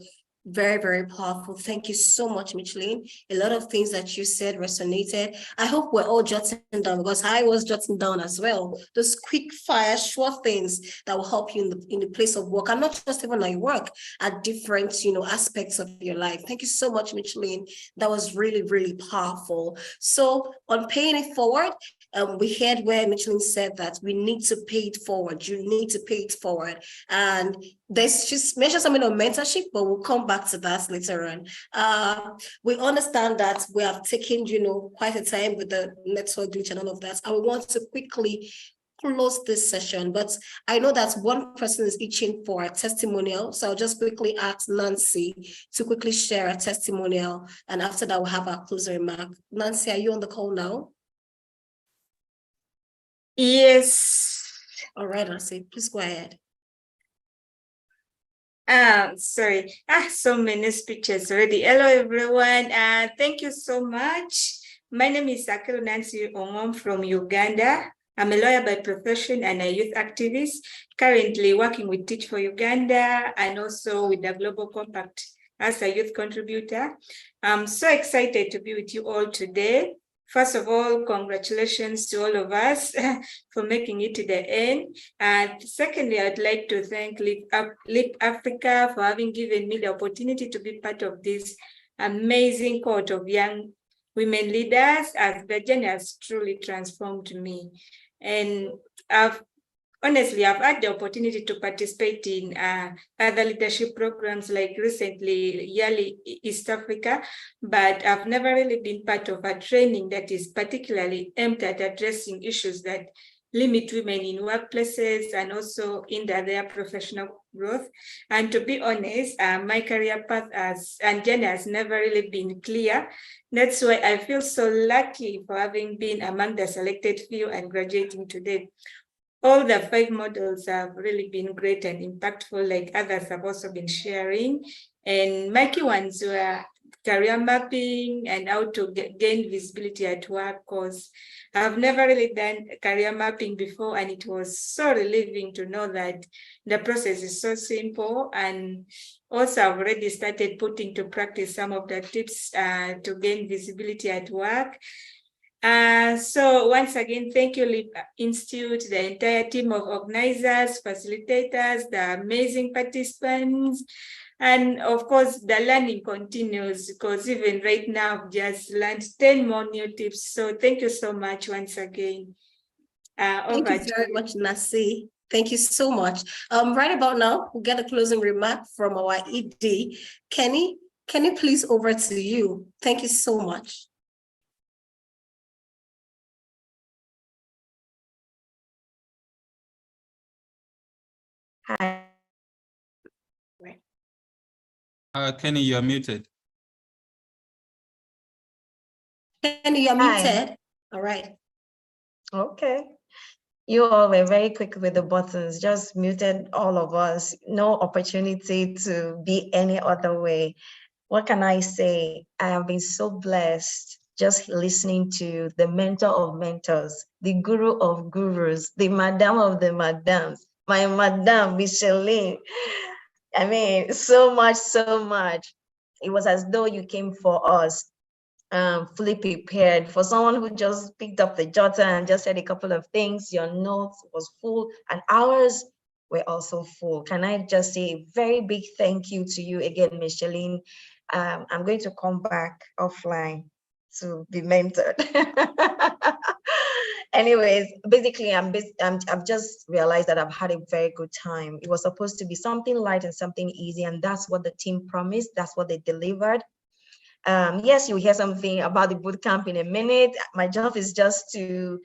Very, very powerful. Thank you so much, Micheline. A lot of things that you said resonated. I hope we're all jotting down, because I was jotting down as well. Those quick fire, short things that will help you in the place of work, and not just even at work, at different, aspects of your life. Thank you so much, Micheline. That was really, really powerful. So on paying it forward, we heard where Micheline said that we need to pay it forward. You need to pay it forward. And she's mentioned something on mentorship, but we'll come back to that later on. We understand that we have taken, quite a time with the network glitch and all of that. I want to quickly close this session, but I know that one person is itching for a testimonial. So I'll just quickly ask Nancy to quickly share a testimonial. And after that, we'll have our closing remark. Nancy, are you on the call now? Yes. All right, Nancy, please go ahead. Sorry. So many speeches already. Hello, everyone. Thank you so much. My name is Akelo Nancy Ongom from Uganda. I'm a lawyer by profession and a youth activist, currently working with Teach for Uganda and also with the Global Compact as a youth contributor. I'm so excited to be with you all today. First of all, congratulations to all of us for making it to the end. And secondly, I'd like to thank Leap Africa for having given me the opportunity to be part of this amazing cohort of young women leaders, as the journey has truly transformed me. And honestly, I've had the opportunity to participate in other leadership programs, like recently Yearly East Africa, but I've never really been part of a training that is particularly aimed at addressing issues that limit women in workplaces and also hinder their professional growth. And to be honest, my career path and journey has never really been clear. That's why I feel so lucky for having been among the selected few and graduating today. All the 5 models have really been great and impactful, like others have also been sharing. And my key ones were career mapping and how to gain visibility at work, because I've never really done career mapping before, and it was so relieving to know that the process is so simple. And also I've already started putting to practice some of the tips to gain visibility at work. So once again, thank you, Leap Institute, the entire team of organizers, facilitators, the amazing participants, and of course, the learning continues, because even right now, I've just learned 10 more new tips. So thank you so much once again. Thank you very much, Nancy. Thank you so much. Right about now, we'll get a closing remark from our ED. Kenny, please, over to you. Thank you so much. Hi. Kenny, you're muted. Kenny, you're muted. All right. Okay. You all were very quick with the buttons, just muted all of us. No opportunity to be any other way. What can I say? I have been so blessed just listening to the mentor of mentors, the guru of gurus, the madam of the madams, my madam, Micheline. I mean, so much, so much. It was as though you came for us, fully prepared. For someone who just picked up the jotter and just said a couple of things, your notes was full and ours were also full. Can I just say a very big thank you to you again, Micheline? I'm going to come back offline to be mentored. Anyways, basically, I've just realized that I've had a very good time. It was supposed to be something light and something easy, and that's what the team promised. That's what they delivered. Yes, you'll hear something about the bootcamp in a minute. My job is just to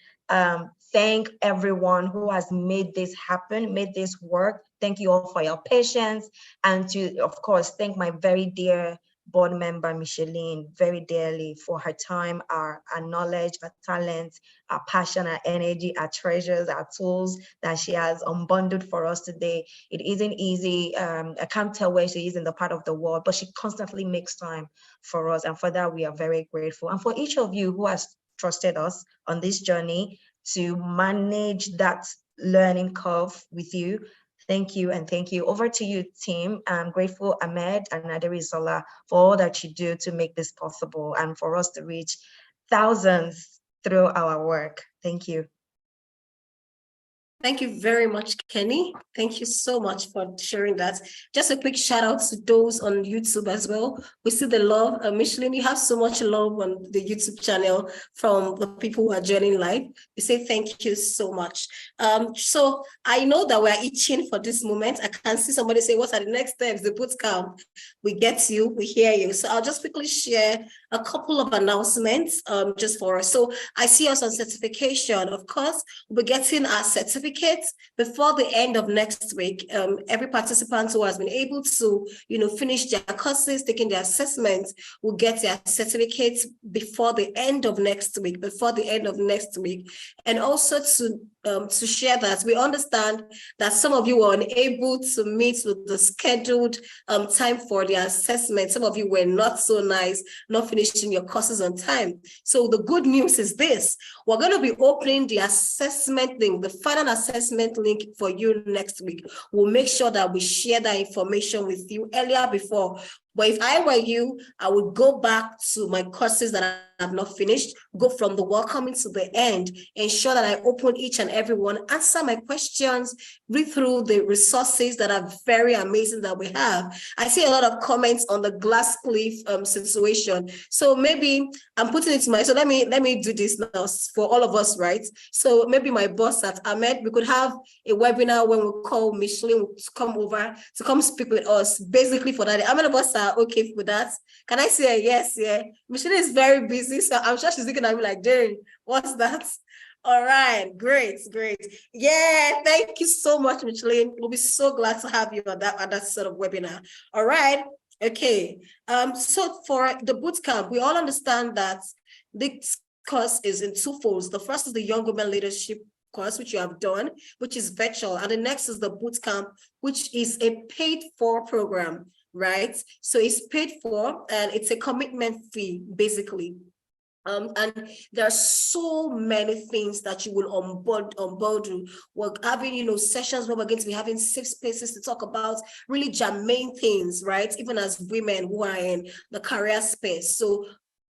thank everyone who has made this happen, made this work. Thank you all for your patience, and to, of course, thank my very dear board member, Micheline, very dearly for her time, our knowledge, our talent, our passion, our energy, our treasures, our tools that she has unbundled for us today. It isn't easy. I can't tell where she is in the part of the world, but she constantly makes time for us. And for that, we are very grateful. And for each of you who has trusted us on this journey to manage that learning curve with you, thank you and thank you. Over to you, team. I'm grateful, Ahmed and Aderisola, for all that you do to make this possible and for us to reach thousands through our work. Thank you. Thank you very much, Kenny. Thank you so much for sharing that. Just a quick shout out to those on YouTube as well. We see the love. Micheline, you have so much love on the YouTube channel from the people who are joining live. We say thank you so much. So I know that we're itching for this moment. I can see somebody say, what are the next steps? The bootcamp. We get you, we hear you. So I'll just quickly share a couple of announcements just for us. So I see us on certification. Of course, we're getting our certificates before the end of next week. Every participant who has been able to, finish their courses, taking their assessments, will get their certificates before the end of next week. And also to share that we understand that some of you were unable to meet with the scheduled time for the assessment. Some of you were not so nice, not finishing your courses on time. So the good news is this: we're going to be opening the assessment link, the final assessment link for you next week. We'll make sure that we share that information with you earlier before. But if I were you, I would go back to my courses that I have not finished, go from the welcoming to the end, ensure that I open each and every one, answer my questions, read through the resources that are very amazing that we have. I see a lot of comments on the glass cliff situation. So maybe I'm putting it to my, so let me do this now for all of us, right? So maybe my boss at Ahmed, we could have a webinar when we call Micheline to come over to come speak with us, basically for that. Ahmed, boss are okay with that? Can I say a yes? Yeah. Micheline is very busy, so I'm sure she's looking at me like, Darren, what's that? All right, great. Yeah, thank you so much, Micheline. We'll be so glad to have you on that sort of webinar. All right, okay. So for the bootcamp, we all understand that this course is in two folds. The first is the Young Women Leadership course, which you have done, which is virtual, and the next is the bootcamp, which is a paid-for program, right? So it's paid for, and it's a commitment fee, basically. And there are so many things that you will onboard. We're having, sessions where we're going to be having safe spaces to talk about really germane things, right? Even as women who are in the career space. So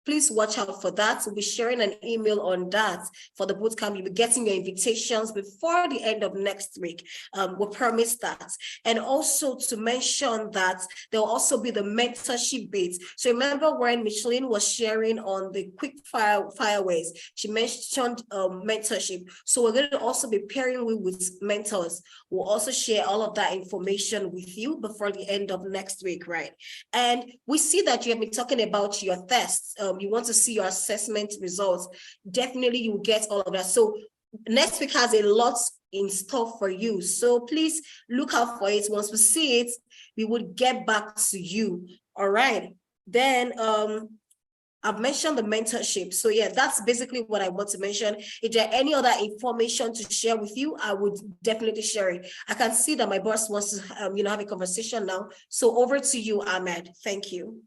please watch out for that. We'll be sharing an email on that for the bootcamp. You'll be getting your invitations before the end of next week. We promise that. And also to mention that there will also be the mentorship bit. So remember when Micheline was sharing on the quick fireways, she mentioned mentorship. So we're going to also be pairing with mentors. We'll also share all of that information with you before the end of next week, right? And we see that you have been talking about your tests. You want to see your assessment results. Definitely you will get all of that. So next week has a lot in store for you. So please look out for it. Once we see it, we would get back to you. All right. Then I've mentioned the mentorship. So yeah, that's basically what I want to mention. If there any other information to share with you, I would definitely share it. I can see that my boss wants to have a conversation now. So over to you, Ahmed. Thank you.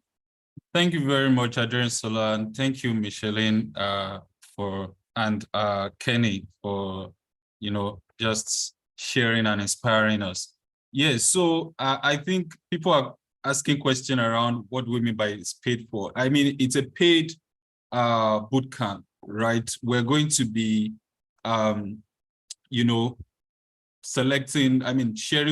Thank you very much, Aderin-Sola, and thank you, Micheline, and Kenny for just sharing and inspiring us. Yes, so I think people are asking questions around what we mean by it's paid for. I mean, it's a paid boot camp, right? We're going to be sharing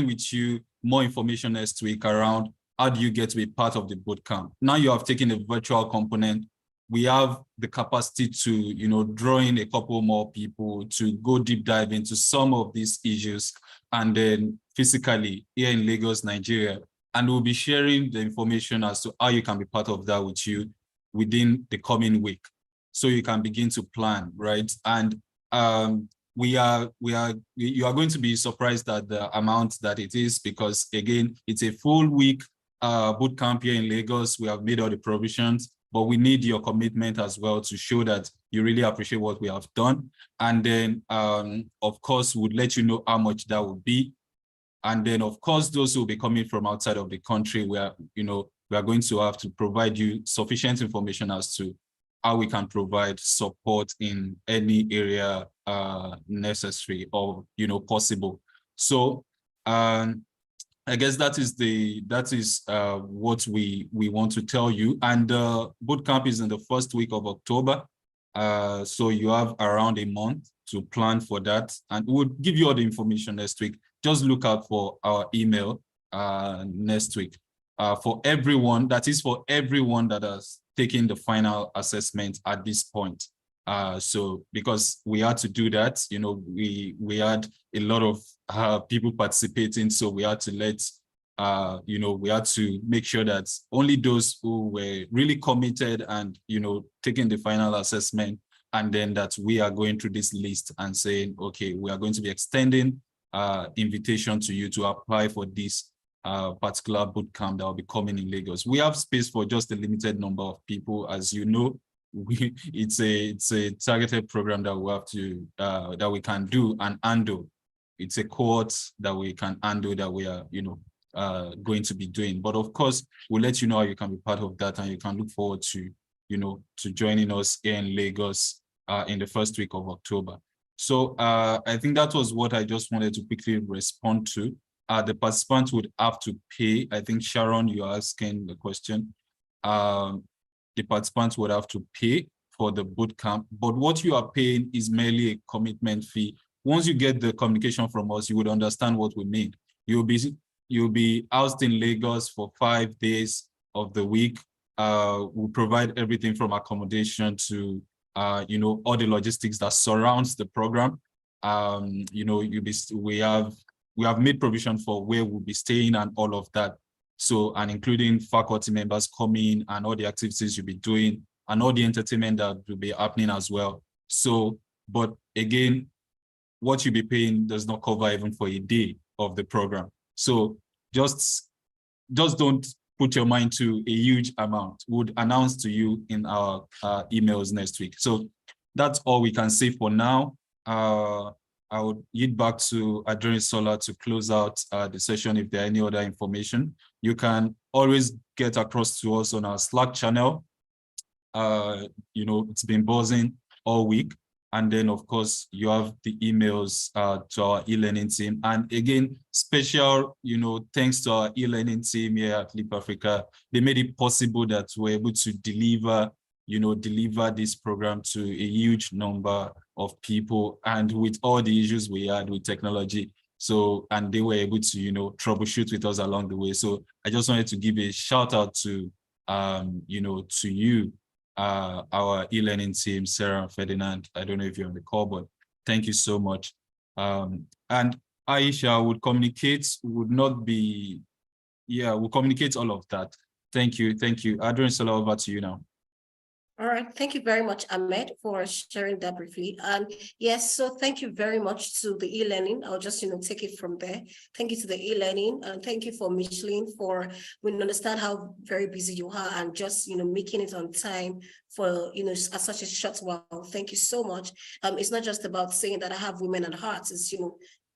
with you more information next week around how do you get to be part of the bootcamp. Now you have taken a virtual component. We have the capacity to, draw in a couple more people to go deep dive into some of these issues, and then physically here in Lagos, Nigeria. And we'll be sharing the information as to how you can be part of that with you within the coming week, so you can begin to plan, right? And you are going to be surprised at the amount that it is, because again, it's a full week boot camp here in Lagos. We have made all the provisions, but we need your commitment as well to show that you really appreciate what we have done. And then, of course, we'll let you know how much that will be. And then, of course, those who will be coming from outside of the country, we are going to have to provide you sufficient information as to how we can provide support in any area necessary or possible. So I guess that is what we want to tell you. And the bootcamp is in the first week of October. So you have around a month to plan for that, and we'll give you all the information next week. Just look out for our email next week. For everyone that has taken the final assessment at this point. So because we had to do that, we had a lot of people participating, so we had to we had to make sure that only those who were really committed and taking the final assessment, and then that we are going through this list and saying, okay, we are going to be extending invitation to you to apply for this particular bootcamp that will be coming in Lagos. We have space for just a limited number of people, as you know. It's a targeted program that we have to that we can do and handle. It's a cohort that we can handle, that we are going to be doing. But of course, we'll let you know how you can be part of that, and you can look forward to to joining us here in Lagos in the first week of October. So I think that was what I just wanted to quickly respond to. The participants would have to pay. I think, Sharon, you're asking the question. The participants would have to pay for the bootcamp, but what you are paying is merely a commitment fee. Once you get the communication from us, you would understand what we mean. You'll be housed in Lagos for 5 days of the week. We'll provide everything from accommodation to all the logistics that surrounds the program. We have made provision for where we'll be staying and all of that. So, and including faculty members coming and all the activities you'll be doing and all the entertainment that will be happening as well. So, but again, what you'll be paying does not cover even for a day of the program. So just don't put your mind to a huge amount. We'll announce to you in our emails next week. So that's all we can say for now. I would yield back to Aderin-Sola to close out the session. If there are any other information, you can always get across to us on our Slack channel. It's been buzzing all week. And then, of course, you have the emails to our e-learning team. And again, special, thanks to our e-learning team here at Leap Africa. They made it possible that we're able to deliver this program to a huge number of people, and with all the issues we had with technology. So, and they were able to, troubleshoot with us along the way. So I just wanted to give a shout out to, to you, our e-learning team, Sarah and Ferdinand. I don't know if you're on the call, but thank you so much. And Aisha would communicate, we'll communicate all of that. Thank you. Aderin-Sola, over to you now. All right, thank you very much, Ahmed, for sharing that briefly. And yes, so thank you very much to the e-learning. I'll just, take it from there. Thank you to the e-learning, and thank you for Micheline for, we understand how very busy you are and just, making it on time for, such a short while. Thank you so much. It's not just about saying that I have women at heart. It's,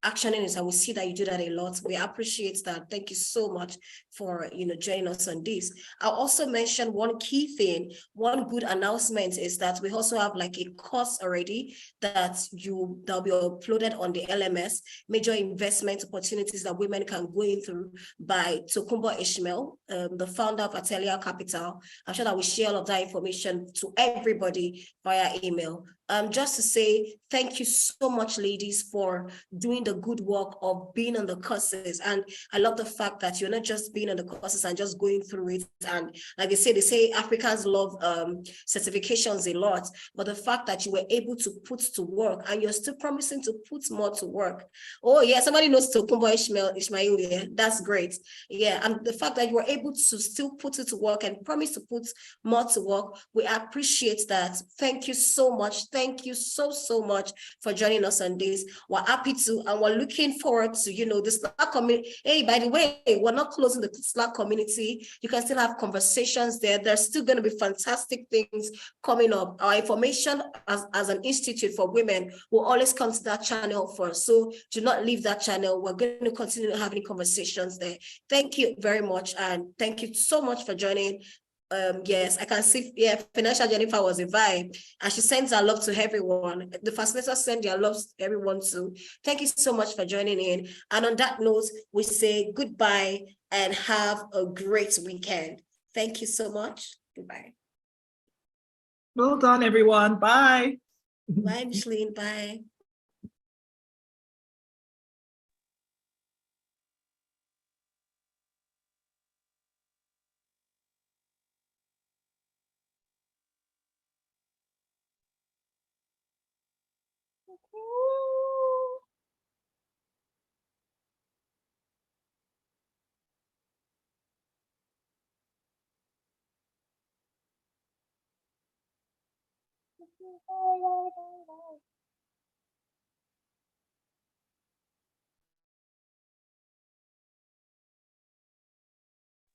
actioning it, and we see that you do that a lot. We appreciate that. Thank you so much for joining us on this. I'll also mention one key thing. One good announcement is that we also have like a course already that'll be uploaded on the LMS, major investment opportunities that women can go in through, by Tokumbo Ishmael, the founder of Atelier Capital. I'm sure that we share all of that information to everybody via email. Just to say thank you so much, ladies, for doing the good work of being on the courses. And I love the fact that you're not just being on the courses and just going through it. And like they say Africans love certifications a lot, but the fact that you were able to put to work and you're still promising to put more to work. Oh yeah, somebody knows Tokumbo Ishmael, yeah, that's great. Yeah, and the fact that you were able to still put it to work and promise to put more to work, we appreciate that. Thank you so much. Thank you so much for joining us on this. We're happy to, and we're looking forward to, the Slack community. Hey, by the way, we're not closing the Slack community. You can still have conversations there. There's still going to be fantastic things coming up. Our information as an institute for women will always come to that channel first. So do not leave that channel. We're going to continue having conversations there. Thank you very much. And thank you so much for joining. Yes, I can see, yeah, Financial Jennifer was a vibe, and she sends her love to everyone. The facilitators send their love to everyone too. Thank you so much for joining in. And on that note, we say goodbye and have a great weekend. Thank you so much. Goodbye. Well done, everyone. Bye. Bye, Micheline. Bye.